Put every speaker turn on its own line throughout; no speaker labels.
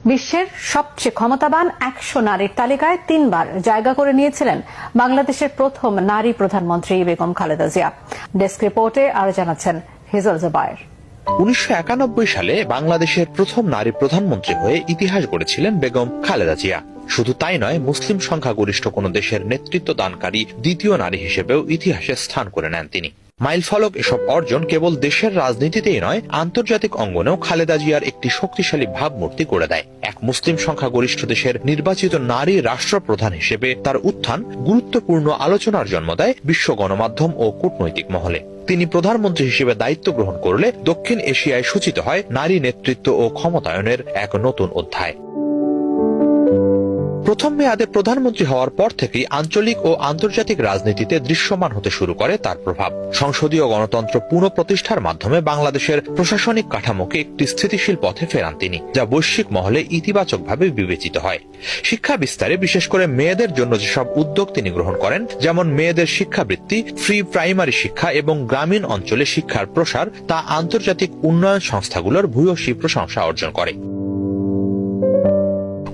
বিশ্বের সবচেয়ে ক্ষমতাবান 100 নারীর তালিকায় 3 বার জায়গা করে নিয়েছিলেন বাংলাদেশের প্রথম নারী প্রধানমন্ত্রী বেগম খালেদা জিয়া। ডেস্ক রিপোর্টে আরো জানাচ্ছেন হিজল জুবায়ের।
1991 সালে বাংলাদেশের প্রথম নারী প্রধানমন্ত্রী হয়ে ইতিহাস গড়েছিলেন বেগম খালেদা জিয়া। শুধু তাই নয়, মুসলিম সংখ্যাগরিষ্ঠ কোন দেশের নেতৃত্ব দানকারী দ্বিতীয় নারী হিসেবেও ইতিহাসে স্থান করে নেন তিনি। মাইলফলক এসব অর্জন কেবল দেশের রাজনীতিতেই নয়, আন্তর্জাতিক অঙ্গনেও খালেদা জিয়ার একটি শক্তিশালী ভাবমূর্তি গড়ে দেয়। এক মুসলিম সংখ্যাগরিষ্ঠ দেশের নির্বাচিত নারী রাষ্ট্রপ্রধান হিসেবে তার উত্থান গুরুত্বপূর্ণ আলোচনার জন্ম দেয় বিশ্ব গণমাধ্যম ও কূটনৈতিক মহলে। তিনি প্রধানমন্ত্রী হিসেবে দায়িত্ব গ্রহণ করলে দক্ষিণ এশিয়ায় সূচিত হয় নারী নেতৃত্ব ও ক্ষমতায়নের এক নতুন অধ্যায়। প্রথম মেয়াদে প্রধানমন্ত্রী হওয়ার পর থেকেই আঞ্চলিক ও আন্তর্জাতিক রাজনীতিতে দৃশ্যমান হতে শুরু করে তার প্রভাব। সংসদীয় গণতন্ত্র পুনঃপ্রতিষ্ঠার মাধ্যমে বাংলাদেশের প্রশাসনিক কাঠামোকে একটি স্থিতিশীল পথে ফেরান তিনি, যা বৈশ্বিক মহলে ইতিবাচকভাবে বিবেচিত হয়। শিক্ষা বিস্তারে বিশেষ করে মেয়েদের জন্য যেসব উদ্যোগ তিনি গ্রহণ করেন, যেমন মেয়েদের শিক্ষাবৃত্তি, ফ্রি প্রাইমারি শিক্ষা এবং গ্রামীণ অঞ্চলে শিক্ষার প্রসার, তা আন্তর্জাতিক উন্নয়ন সংস্থাগুলোর ভূয়সী প্রশংসা অর্জন করে।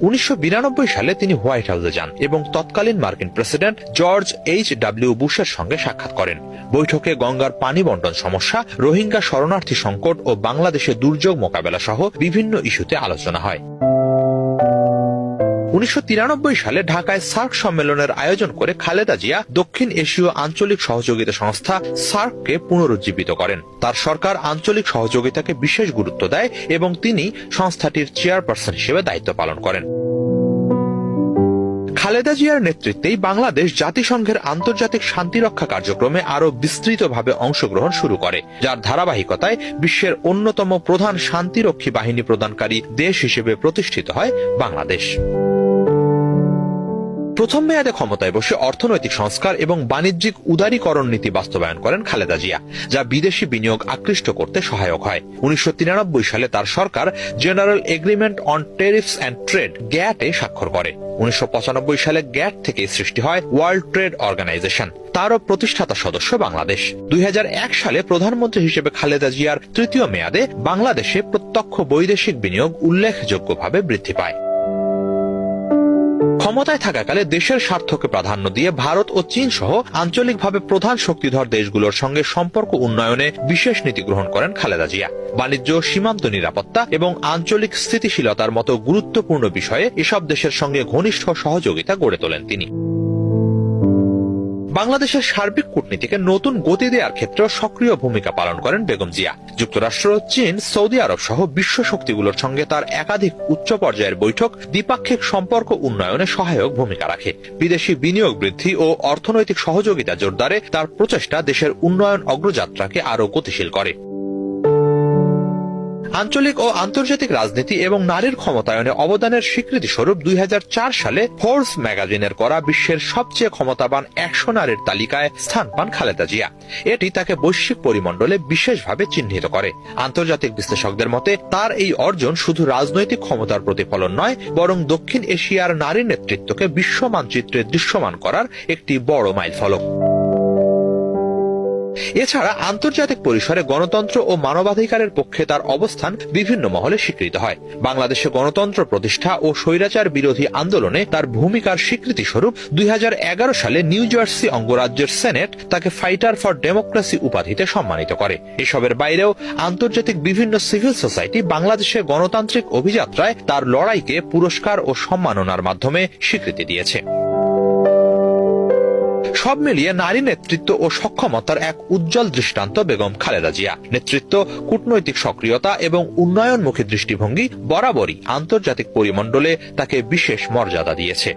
1992 সালে তিনি হোয়াইট হাউসে যান এবং তৎকালীন মার্কিন প্রেসিডেন্ট জর্জ H.W. বুশের সঙ্গে সাক্ষাৎ করেন। বৈঠকে গঙ্গার পানি বন্টন সমস্যা, রোহিঙ্গা শরণার্থী সংকট ও বাংলাদেশে দুর্যোগ মোকাবেলা সহ বিভিন্ন ইস্যুতে আলোচনা হয়। 1993 সালে ঢাকায় সার্ক সম্মেলনের আয়োজন করে খালেদা জিয়া দক্ষিণ এশীয় আঞ্চলিক সহযোগিতা সংস্থা সার্ককে পুনরুজ্জীবিত করেন। তার সরকার আঞ্চলিক সহযোগিতাকে বিশেষ গুরুত্ব দেয় এবং তিনি সংস্থাটির চেয়ারপারসন হিসেবে দায়িত্ব পালন করেন। খালেদা জিয়ার নেতৃত্বেই বাংলাদেশ জাতিসংঘের আন্তর্জাতিক শান্তিরক্ষা কার্যক্রমে আরো বিস্তৃতভাবে অংশগ্রহণ শুরু করে, যার ধারাবাহিকতায় বিশ্বের অন্যতম প্রধান শান্তিরক্ষী বাহিনী প্রদানকারী দেশ হিসেবে প্রতিষ্ঠিত হয় বাংলাদেশ। প্রথম মেয়াদে ক্ষমতায় বসে অর্থনৈতিক সংস্কার এবং বাণিজ্যিক উদারীকরণ নীতি বাস্তবায়ন করেন খালেদা জিয়া, যা বিদেশি বিনিয়োগ আকৃষ্ট করতে সহায়ক হয়। 1993 সালে তার সরকার general agreement on tariffs and trade গ্যাটে স্বাক্ষর করে। 1995 সালে গ্যাট থেকে সৃষ্টি হয় ওয়ার্ল্ড ট্রেড অর্গানাইজেশন, তারও প্রতিষ্ঠাতা সদস্য বাংলাদেশ। 2001 সালে প্রধানমন্ত্রী হিসেবে খালেদা জিয়ার তৃতীয় মেয়াদে বাংলাদেশে প্রত্যক্ষ বৈদেশিক বিনিয়োগ উল্লেখযোগ্যভাবে বৃদ্ধি পায়। ক্ষমতায় থাকাকালে দেশের স্বার্থকে প্রাধান্য দিয়ে ভারত ও চীন সহ আঞ্চলিকভাবে প্রধান শক্তিধর দেশগুলোর সঙ্গে সম্পর্ক উন্নয়নে বিশেষ নীতি গ্রহণ করেন খালেদা জিয়া। বাণিজ্য, সীমান্ত নিরাপত্তা এবং আঞ্চলিক স্থিতিশীলতার মতো গুরুত্বপূর্ণ বিষয়ে এসব দেশের সঙ্গে ঘনিষ্ঠ সহযোগিতা গড়ে তোলেন তিনি। বাংলাদেশের সার্বিক কূটনীতিকে নতুন গতি দেওয়ার ক্ষেত্রে সক্রিয় ভূমিকা পালন করেন বেগম জিয়া। যুক্তরাষ্ট্র, চীন, সৌদি আরব সহ বিশ্ব শক্তিগুলোর সঙ্গে তার একাধিক উচ্চ পর্যায়ের বৈঠক দ্বিপাক্ষিক সম্পর্ক উন্নয়নে সহায়ক ভূমিকা রাখে। বিদেশি বিনিয়োগ বৃদ্ধি ও অর্থনৈতিক সহযোগিতা জোরদারে তার প্রচেষ্টা দেশের উন্নয়ন অগ্রযাত্রাকে আরো গতিশীল করে। আঞ্চলিক ও আন্তর্জাতিক রাজনীতি এবং নারীর ক্ষমতায়নে অবদানের স্বীকৃতি স্বরূপ 2004 সালে ফোর্বস ম্যাগাজিনের করা বিশ্বের সবচেয়ে ক্ষমতাবান 100 নারীর তালিকায় স্থান পান খালেদা জিয়া। এটি তাকে বৈশ্বিক পরিমণ্ডলে বিশেষভাবে চিহ্নিত করে। আন্তর্জাতিক বিশ্লেষকদের মতে তার এই অর্জন শুধু রাজনৈতিক ক্ষমতার প্রতিফলন নয়, বরং দক্ষিণ এশিয়ার নারী নেতৃত্বকে বিশ্ব মানচিত্রে দৃশ্যমান করার একটি বড় মাইলফলক। এছাড়া আন্তর্জাতিক পরিসরে গণতন্ত্র ও মানবাধিকারের পক্ষে তার অবস্থান বিভিন্ন মহলে স্বীকৃত হয়। বাংলাদেশে গণতন্ত্র প্রতিষ্ঠা ও স্বৈরাচার বিরোধী আন্দোলনে তার ভূমিকার স্বীকৃতি স্বরূপ 2011 সালে নিউ জার্সি অঙ্গরাজ্যের সেনেট তাকে ফাইটার ফর ডেমোক্রেসি উপাধিতে সম্মানিত করে। এসবের বাইরেও আন্তর্জাতিক বিভিন্ন সিভিল সোসাইটি বাংলাদেশের গণতান্ত্রিক অভিযাত্রায় তার লড়াইকে পুরস্কার ও সম্মাননার মাধ্যমে স্বীকৃতি দিয়েছে। সব মিলিয়ে নারী নেতৃত্ব ও সক্ষমতার এক উজ্জ্বল দৃষ্টান্ত বেগম খালেদা জিয়া। নেতৃত্ব, কূটনৈতিক সক্রিয়তা এবং উন্নয়নমুখী দৃষ্টিভঙ্গি বরাবরই আন্তর্জাতিক পরিমণ্ডলে তাকে বিশেষ মর্যাদা দিয়েছে।